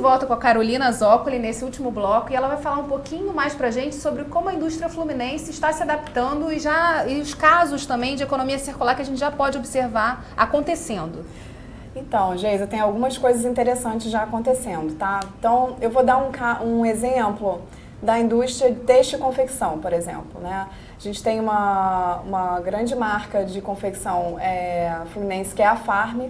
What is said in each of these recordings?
volta com a Carolina Zoccoli nesse último bloco e ela vai falar um pouquinho mais pra gente sobre como a indústria fluminense está se adaptando e os casos também de economia circular que a gente já pode observar acontecendo. Então, Geisa, tem algumas coisas interessantes já acontecendo, tá? Então, eu vou dar um exemplo da indústria de têxtil e confecção, por exemplo, né? A gente tem uma grande marca de confecção fluminense, que é a Farm.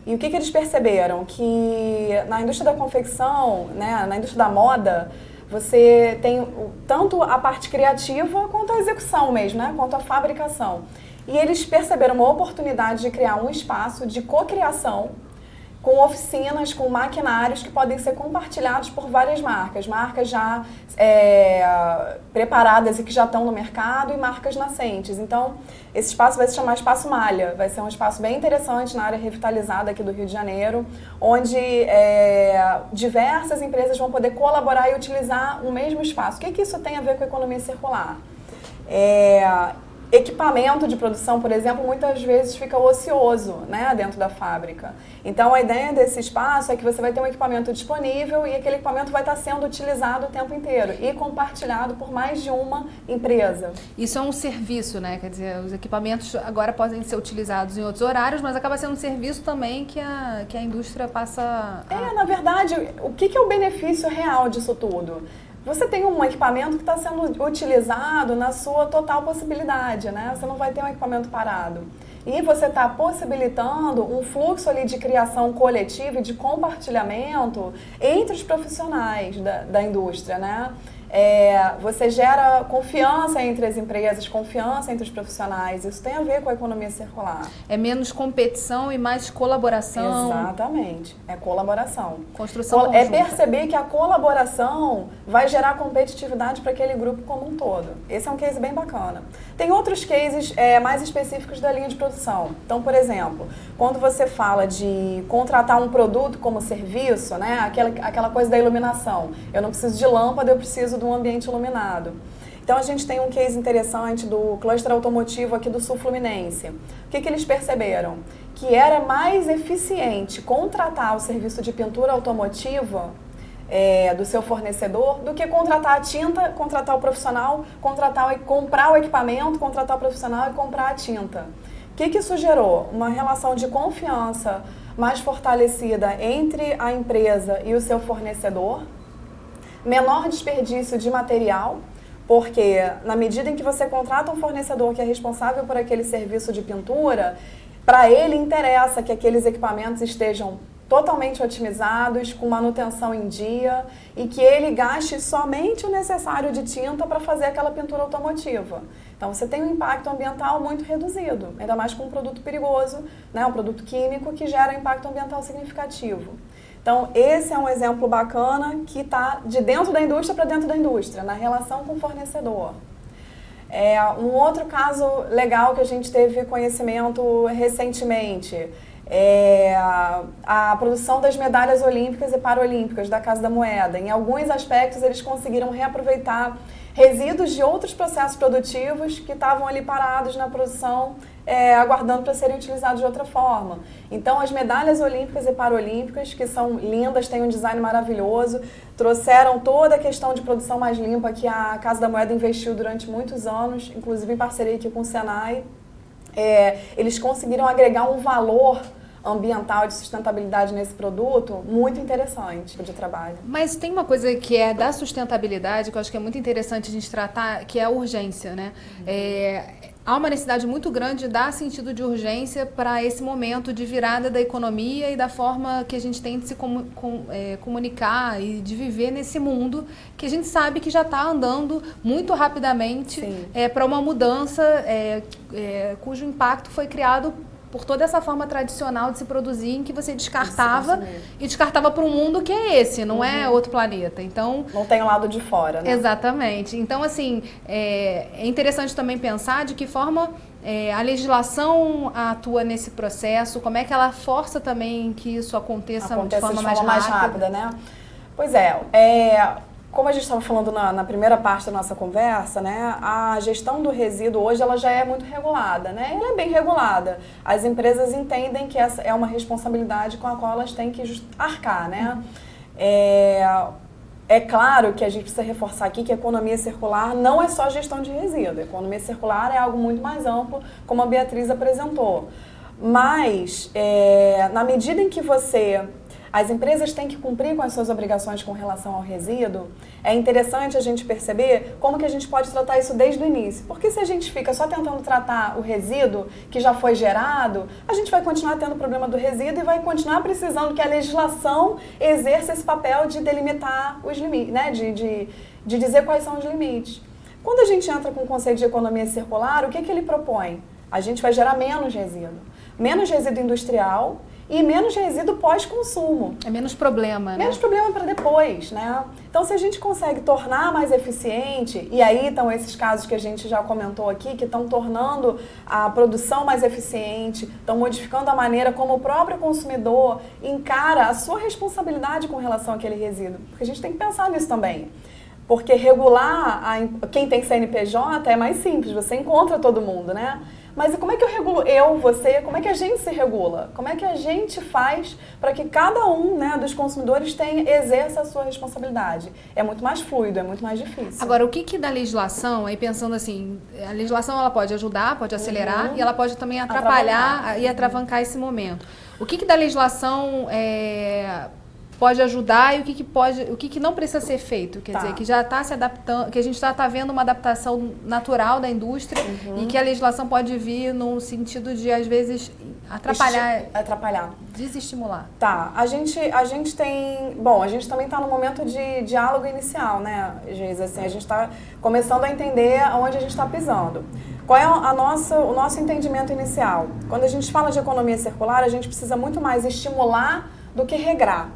E o que eles perceberam? Que na indústria da confecção, né, na indústria da moda, você tem tanto a parte criativa quanto a execução mesmo, né, quanto a fabricação. E eles perceberam uma oportunidade de criar um espaço de cocriação com oficinas, com maquinários que podem ser compartilhados por várias marcas. Marcas já preparadas e que já estão no mercado e marcas nascentes. Então, esse espaço vai se chamar Espaço Malha. Vai ser um espaço bem interessante na área revitalizada aqui do Rio de Janeiro, onde diversas empresas vão poder colaborar e utilizar o mesmo espaço. O que isso tem a ver com a economia circular? Equipamento de produção, por exemplo, muitas vezes fica ocioso, né, dentro da fábrica. Então, a ideia desse espaço é que você vai ter um equipamento disponível e aquele equipamento vai estar sendo utilizado o tempo inteiro e compartilhado por mais de uma empresa. Isso é um serviço, né? Quer dizer, os equipamentos agora podem ser utilizados em outros horários, mas acaba sendo um serviço também que a indústria passa a... Na verdade, o que é o benefício real disso tudo? Você tem um equipamento que está sendo utilizado na sua total possibilidade, né? Você não vai ter um equipamento parado. E você está possibilitando um fluxo ali de criação coletiva e de compartilhamento entre os profissionais da indústria, né? Você gera confiança entre as empresas, confiança entre os profissionais. Isso tem a ver com a economia circular. É menos competição e mais colaboração. Exatamente. É colaboração. Construção conjunta. É perceber que a colaboração vai gerar competitividade para aquele grupo como um todo. Esse é um case bem bacana. Tem outros cases mais específicos da linha de produção. Então, por exemplo, quando você fala de contratar um produto como serviço, né, aquela coisa da iluminação. Eu não preciso de lâmpada, eu preciso de um ambiente iluminado. Então, a gente tem um case interessante do cluster automotivo aqui do Sul Fluminense. O que eles perceberam? Que era mais eficiente contratar o serviço de pintura automotiva do seu fornecedor do que contratar a tinta, contratar o profissional, comprar o equipamento, contratar o profissional e comprar a tinta. O que isso gerou? Uma relação de confiança mais fortalecida entre a empresa e o seu fornecedor, menor desperdício de material, porque na medida em que você contrata um fornecedor que é responsável por aquele serviço de pintura, para ele interessa que aqueles equipamentos estejam totalmente otimizados, com manutenção em dia e que ele gaste somente o necessário de tinta para fazer aquela pintura automotiva. Então você tem um impacto ambiental muito reduzido, ainda mais com um produto perigoso, né, um produto químico que gera impacto ambiental significativo. Então, esse é um exemplo bacana que está de dentro da indústria para dentro da indústria, na relação com o fornecedor. Um outro caso legal que a gente teve conhecimento recentemente é a produção das medalhas olímpicas e paralímpicas da Casa da Moeda. Em alguns aspectos, eles conseguiram reaproveitar resíduos de outros processos produtivos que estavam ali parados na produção, aguardando para serem utilizados de outra forma. Então, as medalhas olímpicas e paralímpicas, que são lindas, têm um design maravilhoso, trouxeram toda a questão de produção mais limpa que a Casa da Moeda investiu durante muitos anos, inclusive em parceria aqui com o Senai. Eles conseguiram agregar um valor ambiental de sustentabilidade nesse produto muito interessante de trabalho. Mas tem uma coisa que é da sustentabilidade que eu acho que é muito interessante a gente tratar, que é a urgência, né? Há uma necessidade muito grande de dar sentido de urgência para esse momento de virada da economia e da forma que a gente tem de se comunicar e de viver nesse mundo que a gente sabe que já está andando muito rapidamente para uma mudança cujo impacto foi criado por toda essa forma tradicional de se produzir em que você descartava e descartava para um mundo que é esse, não é outro planeta. Então, não tem o lado de fora, né? Exatamente. Então, assim, é interessante também pensar de que forma a legislação atua nesse processo, como é que ela força também que isso aconteça de forma mais rápida, né? Pois como a gente estava falando na primeira parte da nossa conversa, né, a gestão do resíduo hoje ela já é muito regulada, né? Ela é bem regulada. As empresas entendem que essa é uma responsabilidade com a qual elas têm que arcar, né? É claro que a gente precisa reforçar aqui que a economia circular não é só gestão de resíduo. A economia circular é algo muito mais amplo, como a Beatriz apresentou. Mas, na medida em que as empresas têm que cumprir com as suas obrigações com relação ao resíduo, é interessante a gente perceber como que a gente pode tratar isso desde o início. Porque se a gente fica só tentando tratar o resíduo que já foi gerado, a gente vai continuar tendo o problema do resíduo e vai continuar precisando que a legislação exerça esse papel de delimitar os limites, né? de dizer quais são os limites. Quando a gente entra com o conceito de economia circular, o que ele propõe? A gente vai gerar menos resíduo industrial e menos resíduo pós-consumo. É menos problema, né? Menos problema para depois, né? Então, se a gente consegue tornar mais eficiente, e aí estão esses casos que a gente já comentou aqui, que estão tornando a produção mais eficiente, estão modificando a maneira como o próprio consumidor encara a sua responsabilidade com relação àquele resíduo. Porque a gente tem que pensar nisso também. Porque regular quem tem CNPJ é mais simples, você encontra todo mundo, né? Mas e como é que eu regulo você? Como é que a gente se regula? Como é que a gente faz para que cada um, né, dos consumidores exerça a sua responsabilidade? É muito mais fluido, é muito mais difícil. Agora, o que da legislação, aí pensando assim, a legislação ela pode ajudar, pode acelerar e ela pode também atrapalhar e atravancar esse momento. O que da legislação pode ajudar e o que não precisa ser feito, quer dizer, que já está se adaptando, que a gente já está vendo uma adaptação natural da indústria e que a legislação pode vir no sentido de, às vezes, atrapalhar, desestimular. Tá, a gente tem, a gente também está no momento de diálogo inicial, né, Geisa? Assim, a gente está começando a entender aonde a gente está pisando. Qual é o nosso entendimento inicial? Quando a gente fala de economia circular, a gente precisa muito mais estimular do que regrar.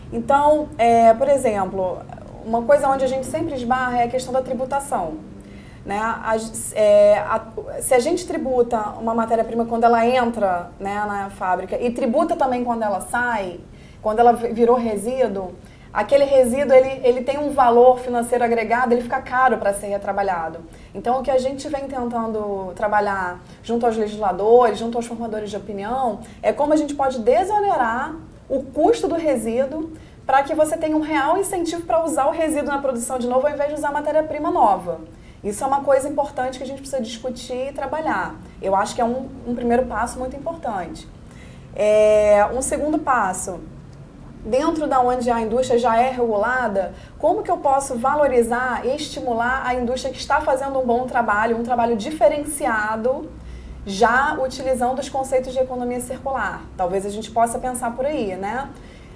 Então, por exemplo, uma coisa onde a gente sempre esbarra é a questão da tributação. Né? Se a gente tributa uma matéria-prima quando ela entra, né, na fábrica e tributa também quando ela sai, quando ela virou resíduo, aquele resíduo ele tem um valor financeiro agregado, ele fica caro para ser retrabalhado. Então, o que a gente vem tentando trabalhar junto aos legisladores, junto aos formadores de opinião, é como a gente pode desonerar o custo do resíduo para que você tenha um real incentivo para usar o resíduo na produção de novo ao invés de usar matéria-prima nova. Isso é uma coisa importante que a gente precisa discutir e trabalhar. Eu acho que é um primeiro passo muito importante. Um segundo passo, dentro da onde a indústria já é regulada, como que eu posso valorizar e estimular a indústria que está fazendo um bom trabalho, um trabalho diferenciado, já utilizando os conceitos de economia circular. Talvez a gente possa pensar por aí, né?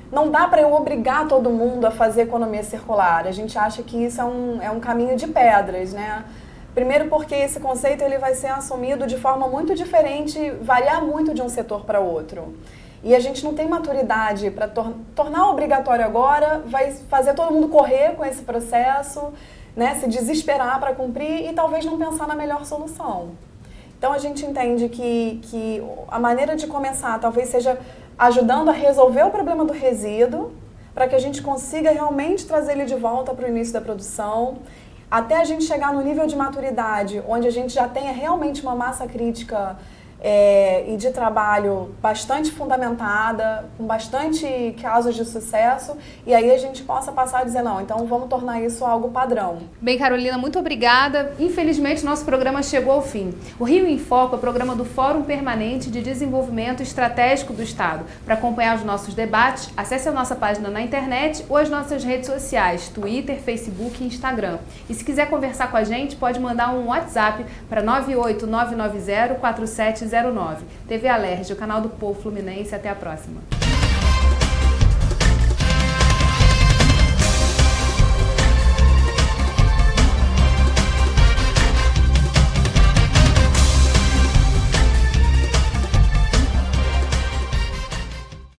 Não dá para eu obrigar todo mundo a fazer economia circular. A gente acha que isso é um caminho de pedras, né? Primeiro porque esse conceito ele vai ser assumido de forma muito diferente, variar muito de um setor para outro. E a gente não tem maturidade para tornar obrigatório agora, vai fazer todo mundo correr com esse processo, né? Se desesperar para cumprir e talvez não pensar na melhor solução. Então, a gente entende que a maneira de começar talvez seja ajudando a resolver o problema do resíduo, para que a gente consiga realmente trazer ele de volta para o início da produção, até a gente chegar no nível de maturidade, onde a gente já tenha realmente uma massa crítica e de trabalho bastante fundamentada, com bastante casos de sucesso, e aí a gente possa passar a dizer, não, então vamos tornar isso algo padrão. Bem, Carolina, muito obrigada. Infelizmente, nosso programa chegou ao fim. O Rio em Foco é o programa do Fórum Permanente de Desenvolvimento Estratégico do Estado. Para acompanhar os nossos debates, acesse a nossa página na internet ou as nossas redes sociais, Twitter, Facebook e Instagram. E se quiser conversar com a gente, pode mandar um WhatsApp para 989904709. TV Alerj, o canal do Povo Fluminense. Até a próxima.